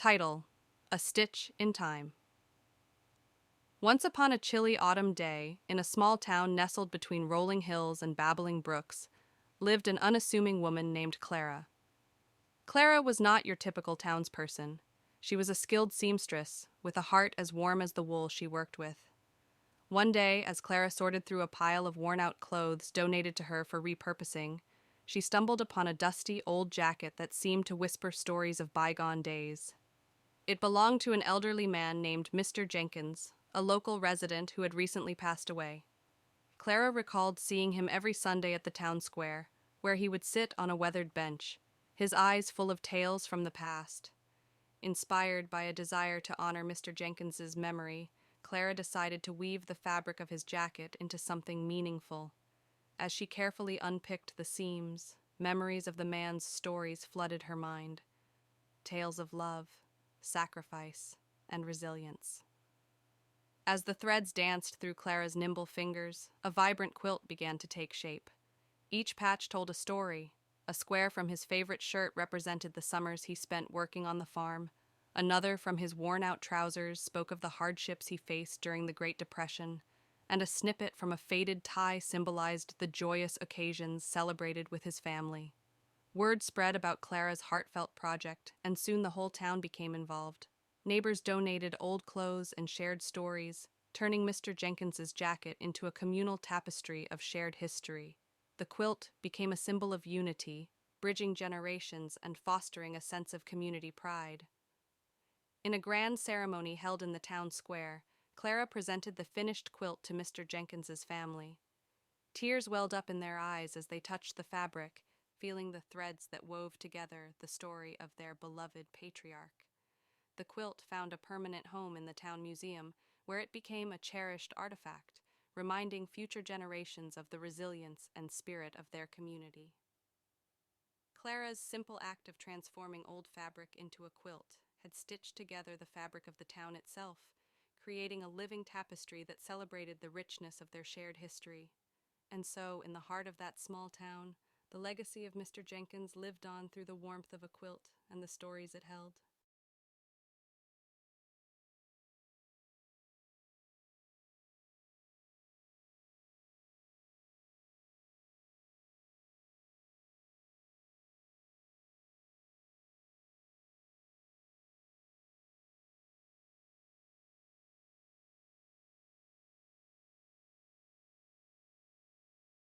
Title: A Stitch in Time. Once upon a chilly autumn day, in a small town nestled between rolling hills and babbling brooks, lived an unassuming woman named Clara. Clara was not your typical townsperson. She was a skilled seamstress, with a heart as warm as the wool she worked with. One day, as Clara sorted through a pile of worn-out clothes donated to her for repurposing, she stumbled upon a dusty old jacket that seemed to whisper stories of bygone days. It belonged to an elderly man named Mr. Jenkins, a local resident who had recently passed away. Clara recalled seeing him every Sunday at the town square, where he would sit on a weathered bench, his eyes full of tales from the past. Inspired by a desire to honor Mr. Jenkins's memory, Clara decided to weave the fabric of his jacket into something meaningful. As she carefully unpicked the seams, memories of the man's stories flooded her mind. Tales of love, sacrifice, and resilience. As the threads danced through Clara's nimble fingers, a vibrant quilt began to take shape. Each patch told a story. A square from his favorite shirt represented the summers he spent working on the farm. Another from his worn-out trousers spoke of the hardships he faced during the Great Depression, and a snippet from a faded tie symbolized the joyous occasions celebrated with his family. Word spread about Clara's heartfelt project, and soon the whole town became involved. Neighbors donated old clothes and shared stories, turning Mr. Jenkins's jacket into a communal tapestry of shared history. The quilt became a symbol of unity, bridging generations and fostering a sense of community pride. In a grand ceremony held in the town square, Clara presented the finished quilt to Mr. Jenkins's family. Tears welled up in their eyes as they touched the fabric, feeling the threads that wove together the story of their beloved patriarch. The quilt found a permanent home in the town museum, where it became a cherished artifact, reminding future generations of the resilience and spirit of their community. Clara's simple act of transforming old fabric into a quilt had stitched together the fabric of the town itself, creating a living tapestry that celebrated the richness of their shared history. And so, in the heart of that small town, the legacy of Mr. Jenkins lived on through the warmth of a quilt and the stories it held.